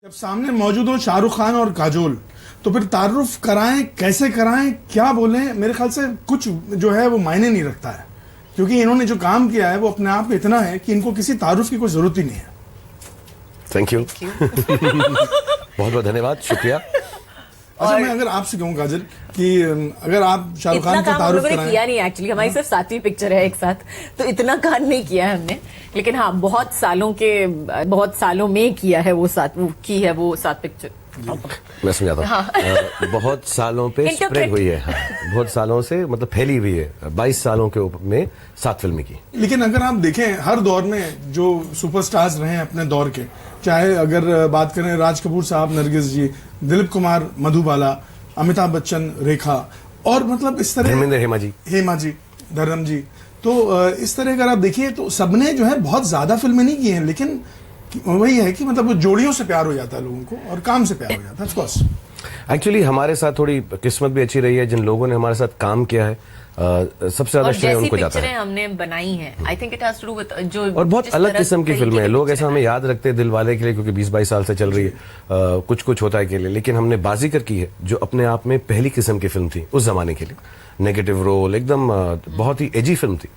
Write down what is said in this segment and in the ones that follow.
जब सामने मौजूद हो शाहरुख खान और काजोल तो फिर तारुफ कराएं, कैसे कराएं, क्या बोलें? मेरे ख्याल से कुछ जो है वो मायने नहीं रखता है, क्योंकि इन्होंने जो काम किया है वो अपने आप में इतना है कि इनको किसी तारुफ की कोई जरूरत ही नहीं है। थैंक यू बहुत बहुत धन्यवाद, शुक्रिया। अच्छा, मैं अगर आपसे कहूँ काजल कि अगर आप शाहरुख खान का तारुफ कराएं, किया नहीं एक्चुअली, हमारी सिर्फ 7वीं पिक्चर है एक साथ, तो इतना काम नहीं किया है हमने, लेकिन हाँ बहुत सालों में किया है वो 7 पिक्चर। मैं समझाता हूँ। हाँ। बहुत सालों पे स्प्रेड हुई है। हाँ। बहुत सालों से मतलब फैली हुई है, 22 सालों के ऊपर में 7 फिल्में की। लेकिन अगर आप देखें हर दौर में जो सुपरस्टार्स रहे हैं अपने दौर के, चाहे अगर बात करें राज कपूर साहब, नरगिस जी, दिलीप कुमार, मधुबाला, अमिताभ बच्चन, रेखा, और मतलब इस तरह धर्मेंद्र, हेमा जी, धर्म जी, तो इस तरह अगर आप देखिए तो सबने जो है बहुत ज्यादा फिल्में नहीं की हैं, लेकिन वही है कि मतलब वो जोड़ियों से प्यार हो जाता है लोगों को और काम से प्यार हो जाता है। ऑफ कोर्स एक्चुअली हमारे साथ थोड़ी किस्मत भी अच्छी रही है, जिन लोगों ने हमारे साथ काम किया है सबसे ज्यादा श्रेय उनको जाता है। हमने बनाई है, I think it has to do with जो, और बहुत अलग किस्म की फिल्में हैं। लोग ऐसा हमें याद रखते हैं दिल वाले के लिए, क्योंकि 20-22 साल से चल रही है, कुछ होता है के लिए, लेकिन हमने बाजीगर की है जो अपने आप में पहली किस्म की फिल्म थी उस जमाने के लिए। नेगेटिव रोल, एकदम बहुत ही एजी फिल्म थी,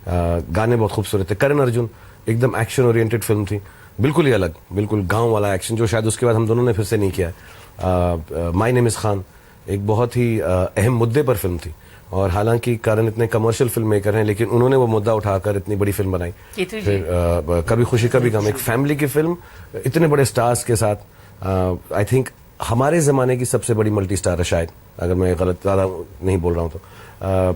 गाने बहुत खूबसूरत थे। करण अर्जुन, एकदम एक्शन ओरिएंटेड फिल्म थी, बिल्कुल ही अलग, बिल्कुल गांव वाला एक्शन, जो शायद उसके बाद हम दोनों ने फिर से नहीं किया है। माय नेम इज खान एक बहुत ही अहम मुद्दे पर फिल्म थी, और हालांकि कारण इतने कमर्शियल फिल्म मेकर हैं, लेकिन उन्होंने वो मुद्दा उठाकर इतनी बड़ी फिल्म बनाई। फिर कभी खुशी कभी गम, एक फैमिली की फिल्म इतने बड़े स्टार्स के साथ। आई थिंक हमारे जमाने की सबसे बड़ी मल्टी स्टार है शायद, अगर मैं गलत ज्यादा नहीं बोल रहा हूँ तो।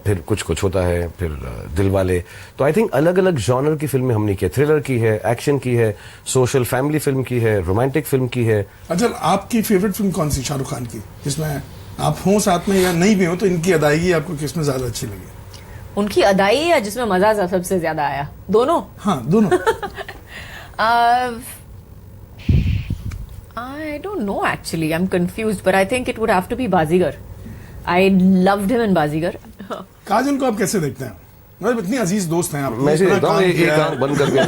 फिर कुछ होता है, फिर दिल वाले। तो आई थिंक अलग अलग जॉनर की फिल्में हमने की है, थ्रिलर की है, एक्शन की है, सोशल फैमिली फिल्म की है, रोमांटिक फिल्म की है। अच्छा, आपकी फेवरेट फिल्म कौन सी शाहरुख खान की, जिसमें आप हों साथ में या नहीं भी हो तो इनकी अदायगी आपको किसमें ज्यादा अच्छी लगी? उनकी अदायगी या जिसमें मजा सबसे ज्यादा आया? दोनों? हाँ, दोनों। I don't know actually. I'm confused, but I think it would have to be Bazigar. I loved him in Bazigar. काजल को आप कैसे देखते हैं? मतलब इतनी अजीज दोस्त हैं आप। मैं ऐसे देखता हूँ, एक आंख बंद करके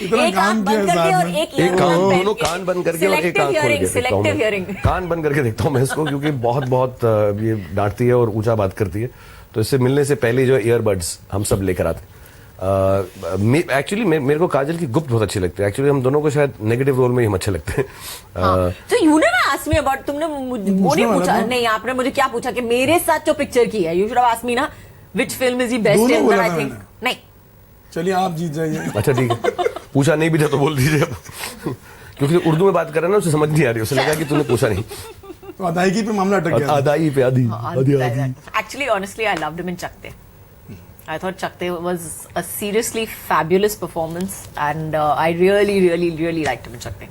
इतना काम किया साथ में, एक कान, दोनों कान बंद करके और एक आंख खोल के देखता हूँ। कान बंद करके देखता हूँ मैं इसको, क्योंकि बहुत ये डांटती है और ऊंचा बात करती है, तो इससे मिलने से पहले जो ईयरबड्स हम सब लेकर आते हैं। एक्चुअली मेरे को काजल की गुप्त बहुत अच्छी लगती है। एक्चुअली हम दोनों को शायद नेगेटिव रोल में ही हम अच्छे लगते हैं। तो you never asked me about, तुमने मुझे पूछा नहीं, आपने मुझे क्या पूछा कि मेरे साथ जो पिक्चर की है, you should have asked me ना which film is the best in, but I think नहीं। चलिए आप जीत जाइए। अच्छा ठीक है, पूछा नहीं भी था तो बोल दीजिए, क्योंकि उर्दू में बात कर रहा है ना, उसे समझ नहीं आ रही, उसे लगा कि तूने पूछा नहीं। तो अदायगी पे मामला अटक गया। अदायगी पे आधी। Actually, honestly, I loved him in Chakte. I thought Chakte was a seriously fabulous performance, and I really liked him in Chakte.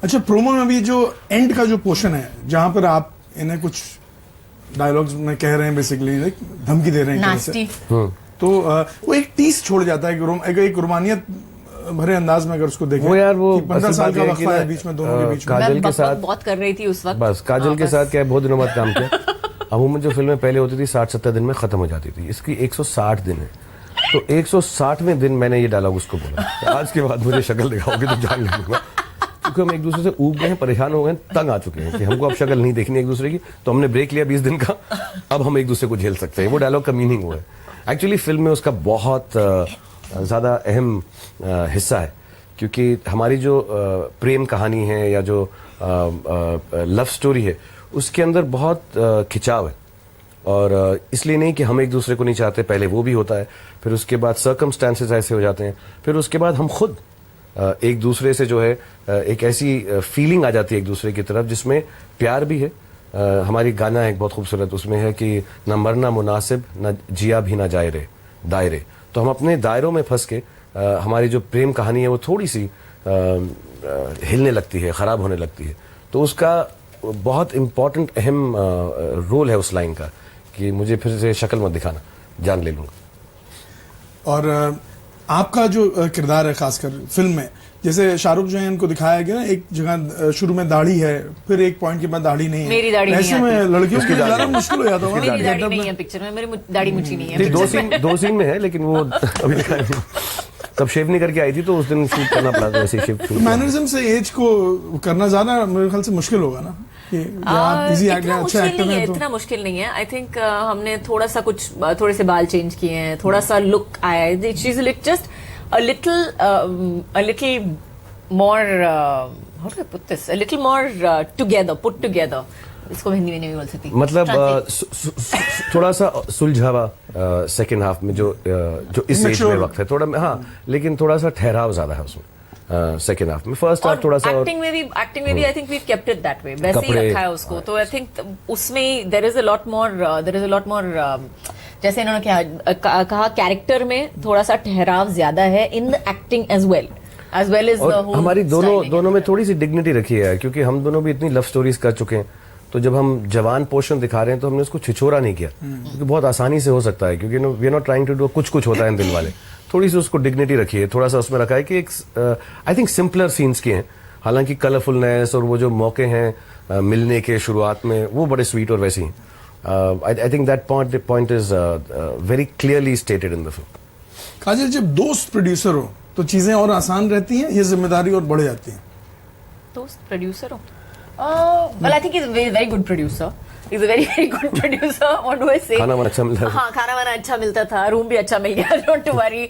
अच्छा, प्रोमो में भी जो एंड का जो पोर्शन है, जहां पर आप इन्हें कुछ डायलॉग्स में कह रहे हैं, बेसिकली धमकी दे रहे हैं Nasty. तो वो एक टीस छोड़ जाता है, एक रोमानियत भरे अंदाज में अगर उसको देखें, वो यार वो 15 साल का वक्फा है बीच में, दोनों के बीच में। काजल के साथ बहुत कर रही थी उस वक्त। बस काजल के साथ क्या बहुत दिनों बाद काम किया। अमूमन जो फिल्में पहले होती थी 60-70 दिन में खत्म हो जाती थी, इसकी 160 दिन है, तो 160वें दिन मैंने ये डायलॉग उसको बोला, आज के बाद मुझे शक्ल दिखाओगे तो जान लूंगा, क्योंकि हम एक दूसरे से ऊब गए हैं, परेशान हो गए, तंग आ चुके हैं कि हमको अब शक्ल नहीं देखनी एक दूसरे की, तो हमने ब्रेक लिया 20 दिन का, अब हम एक दूसरे को झेल सकते हैं। वो डायलॉग का मीनिंग वो है। एक्चुअली फिल्म में उसका बहुत ज्यादा अहम हिस्सा है, क्योंकि हमारी जो प्रेम कहानी है या जो लव स्टोरी है, उसके अंदर बहुत खिंचाव है, और इसलिए नहीं कि हम एक दूसरे को नहीं चाहते, पहले वो भी होता है, फिर उसके बाद सर्कमस्टेंसेस ऐसे हो जाते हैं, फिर उसके बाद हम खुद एक दूसरे से जो है एक ऐसी फीलिंग आ जाती है एक दूसरे की तरफ जिसमें प्यार भी है। हमारी गाना है एक बहुत खूबसूरत, उसमें है कि न मरना मुनासिब, न जिया भी ना जाए रे दायरे। तो हम अपने दायरों में फंस के हमारी जो प्रेम कहानी है वो थोड़ी सी हिलने लगती है, खराब होने लगती है। तो उसका बहुत इंपॉर्टेंट अहम रोल है उस लाइन का कि मुझे फिर से शक्ल मत दिखाना, जान ले लूंगा। और आपका जो किरदार है खासकर फिल्म में, जैसे शाहरुख जो है इनको दिखाया गया ना, एक जगह शुरू में दाढ़ी है, फिर एक पॉइंट के बाद दाढ़ी नहीं है। मेरी दाढ़ी ऐसे नहीं में लड़कियों के लिए ज्यादा मुश्किल हो जाता है। मेरी दाढ़ी नहीं है पिक्चर में, मेरी दाढ़ी मुच्छी नहीं है। दो सीन में है, लेकिन वो अभी दिखाया नहीं। तब शेव नहीं करके आई थी तो उस दिन शूट करना पड़ा था, वैसे शेव शूट। मैनरिज्म से एज को करना ज्यादा मेरे ख्याल से मुश्किल होगा ना कि आप इजी एक्टर इतना अच्छे मुश्किल एक्टर नहीं है, हैं तो इतना मुश्किल नहीं है। आई थिंक हमने थोड़ा सा कुछ थोड़े से बाल चेंज किए हैं, थोड़ा सा लुक आया है, she is just a little more how do I put this, a little more together, put together, इसको हिंदी में नहीं बोल सकती, मतलब थोड़ा सा सुलझावा सेकंड हाफ में जो इस एज में वक्त है थोड़ा, हाँ, लेकिन थोड़ा सा ठहराव ज्यादा है उसमें सेकंड हाफ में। फर्स्ट हाफ थोड़ा सा एक्टिंग में भी I think we kept it that way, वैसे ही रखा है उसको। तो आई थिंक उसमें there is a lot more जैसे इन्होंने कहा कैरेक्टर में थोड़ा सा ठहराव ज्यादा है, in the acting as well as the whole. हमारी दोनों में थोड़ी सी डिग्निटी रखी है, क्योंकि हम दोनों भी इतनी लव स्टोरीज कर चुके हैं, तो जब हम जवान पोर्शन दिखा रहे हैं तो हमने उसको छिछोरा नहीं किया, क्योंकि बहुत आसानी से हो सकता है, क्योंकि we are not trying to do कुछ होता है दिल वाले, थोड़ी सी उसको डिग्निटी रखी है, थोड़ा सा उसमें रखा है कि एक आई थिंक सिंपलर सीन्स किए हैं, हालांकि कलरफुलनेस और वो जो मौके हैं मिलने के शुरुआत में वो बड़े स्वीट और वैसी हैं। I think that point is very clearly stated in the film. Kajal, जब दोस्त प्रोड्यूसर हो तो चीजें और आसान रहती हैं, ये जिम्मेदारी और बढ़ जाती है? दोस्त प्रोड्यूसर हो? Well, I think he's a very good producer. He's a very good producer. What do I say? खाना वाना अच्छा मिलता है। हाँ, खाना वाना अच्छा मिलता था, रूम भी अच्छा मिल गया, don't worry.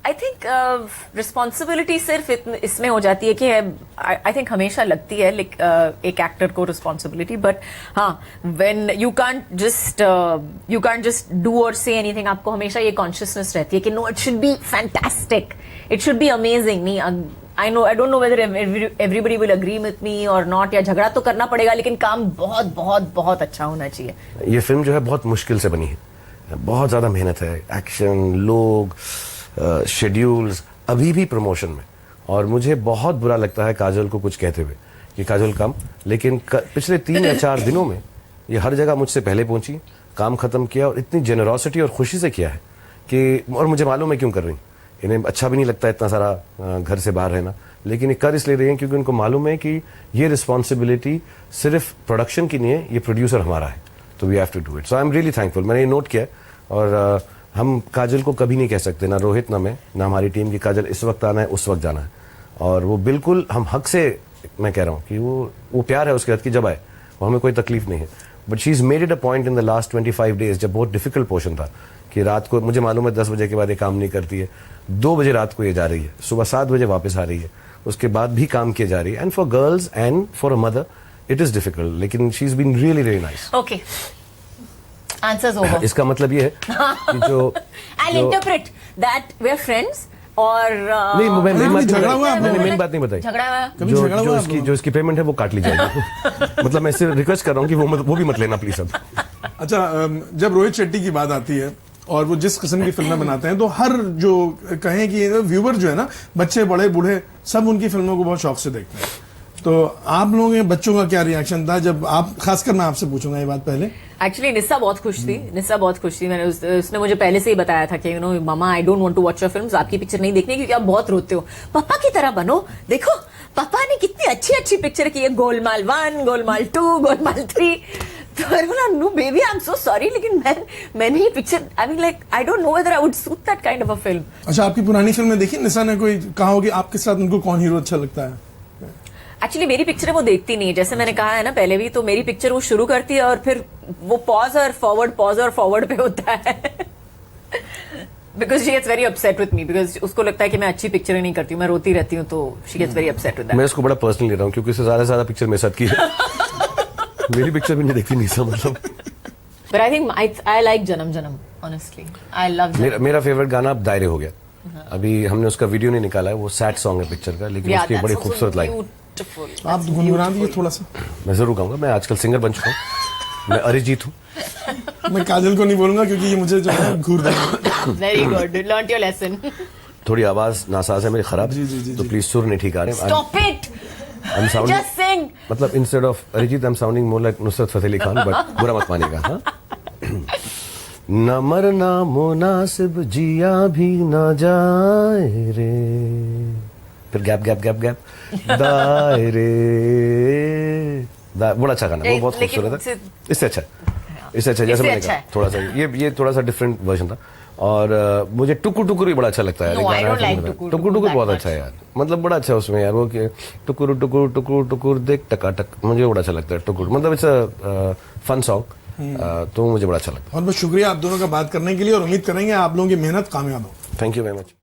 I think responsibility सिर्फ इसमें हो जाती है कि आई थिंक हमेशा लगती है एक एक्टर को रिस्पॉन्सिबिलिटी, बट हाँ, when you can't just do और से एनीथिंग, आपको हमेशा ये कॉन्शियसनेस रहती है कि no, it should be fantastic, it should be amazing. नहीं, I don't know whether everybody will agree with me or not, या झगड़ा तो करना पड़ेगा, लेकिन काम बहुत बहुत बहुत अच्छा होना चाहिए। ये फिल्म जो है बहुत मुश्किल से बनी है, बहुत ज्यादा मेहनत है, एक्शन, लोग, शेड्यूल्स, अभी भी प्रमोशन में, और मुझे बहुत बुरा लगता है काजल को कुछ कहते हुए कि काजल कम, लेकिन पिछले 3 या 4 दिनों में ये हर जगह मुझसे पहले पहुंची, काम खत्म किया, और इतनी जेनरोसिटी और खुशी से किया है कि, और मुझे मालूम है क्यों कर रही, इन्हें अच्छा भी नहीं लगता इतना सारा घर से बाहर रहना, लेकिन ये कर इसलिए रही हैं क्योंकि उनको मालूम है कि ये रिस्पॉन्सिबिलिटी सिर्फ प्रोडक्शन की नहीं है, ये प्रोड्यूसर हमारा है, तो we have to do it. So I am really thankful. मैंने ये नोट किया, और हम काजल को कभी नहीं कह सकते, ना रोहित ना मैं, ना हमारी टीम की, काजल इस वक्त आना है, उस वक्त जाना है, और वो बिल्कुल हम हक से, मैं कह रहा हूँ कि वो प्यार है उसके हाथ की, जब आए वो हमें कोई तकलीफ नहीं है, but she is made it a point in the last 25 days, जब बहुत डिफिकल्ट पोर्शन था, कि रात को, मुझे मालूम है 10 बजे के बाद ये काम नहीं करती है, 2 बजे रात को ये जा रही है, सुबह 7 बजे वापस आ रही है, उसके बाद भी काम किए जा रही है, and for girls and for a mother it is difficult, लेकिन she is been really really nice. Okay, answers over. इसका मतलब ये है कि जो I interpret that we are friends, और नहीं, मैंने मेन बात नहीं बताई, झगड़ा हुआ, जो इसकी पेमेंट है वो काट ली जाएगी। मतलब मैं सिर्फ रिक्वेस्ट कर रहा हूँ कि वो भी मत लेना प्लीज अब। अच्छा, जब रोहित शेट्टी की बात आती है और वो जिस किस्म की फिल्में बनाते हैं, तो हर जो कहें कि व्यूवर जो है ना, बच्चे बड़े बूढ़े सब उनकी फिल्मों को बहुत शौक से देखते हैं, तो आप लोगों के बच्चों का क्या रिएक्शन था जब आप, खासकर मैं आपसे पूछूंगा ये बात पहले। एक्चुअली निस्सा बहुत खुश थी, मैंने उसने मुझे पहले से ही बताया था कि मामा, I don't want to watch your films, आपकी पिक्चर नहीं देखनी क्योंकि आप बहुत रोते हो, पापा की तरह बनो, देखो पापा ने कितनी अच्छी अच्छी पिक्चर की है, गोलमाल 1, गोलमाल 2, गोलमाल 3। तो मैंने बोला, no baby, I am so sorry, लेकिन मैंने ही picture, I mean like, I don't know whether I would suit that kind of a film. अच्छा, आपकी पुरानी फिल्में देखी? निशा ने कोई कहा हो कि आपके साथ उनको कौन हीरो अच्छा लगता है? एक्चुअली मेरी पिक्चर वो देखती नहीं है, जैसे मैंने कहा है ना पहले भी, तो मेरी पिक्चर वो शुरू करती है और फिर वो पॉज और फॉरवर्ड पे होता है, because she gets very upset with me, because उसको लगता है कि मैं अच्छी पिक्चर नहीं करती हूँ, मैं रोती रहती हूँ, तो she gets very upset with that. मैं इसको बड़ा पर्सनली ले रहा हूँ, क्योंकि इससे ज्यादा पिक्चर मेरे साथ की है। मेरी पिक्चर भी नहीं देखती निशा, मतलब। But I think I like जनम जनम, ऑनेस्टली आई लव। मेरा फेवरेट गाना अब दायरे हो गया, अभी हमने उसका वीडियो नहीं निकाला है, वो सैड सॉन्ग है पिक्चर का, लेकिन उसकी बड़ी खूबसूरत लाइन। आप गुनगुना दीजिए थोड़ा सा। मैं जरूर गाऊंगा, मैं आजकल सिंगर बन चुका हूँ, मैं अरिजीत हूँ। मैं काजल को नहीं बोलूंगा क्योंकि ये मुझे जो है घूर देगा। Very good, learn your lesson. थोड़ी आवाज नासाज है मेरी खराब, तो प्लीज सुर नहीं ठीक आ रहे। Stop it, just sing. मतलब instead of Arijit I am sounding more like Nusrat Fateh Ali Khan, but बुरा मत मानिएगा। हाँ, न मरना मुनासिब जिया भी न जाए रे, फिर गैप गैप गैप गैप, दायरे, बड़ा अच्छा गाना, वो बहुत खूबसूरत है। इससे अच्छा जैसे मैंने कहा, थोड़ा सा ये थोड़ा सा डिफरेंट वर्जन था, और मुझे टुकुर टुकुर भी बड़ा अच्छा लगता है No, I don't like टुकुर टुकुर टुकुर बहुत that अच्छा है यार, मतलब बड़ा अच्छा है उसमें यार, वो कि टुकुर टुकुर टुकुर टुकुर देख टकाटक, मुझे बड़ा अच्छा लगता है टुकुर, मतलब इट्स अ फन सॉन्ग, तो मुझे बड़ा अच्छा लगता है। बहुत बहुत शुक्रिया आप दोनों का बात करने के लिए और उम्मीद करेंगे आप लोगों की मेहनत कामयाब हो। Thank you very much.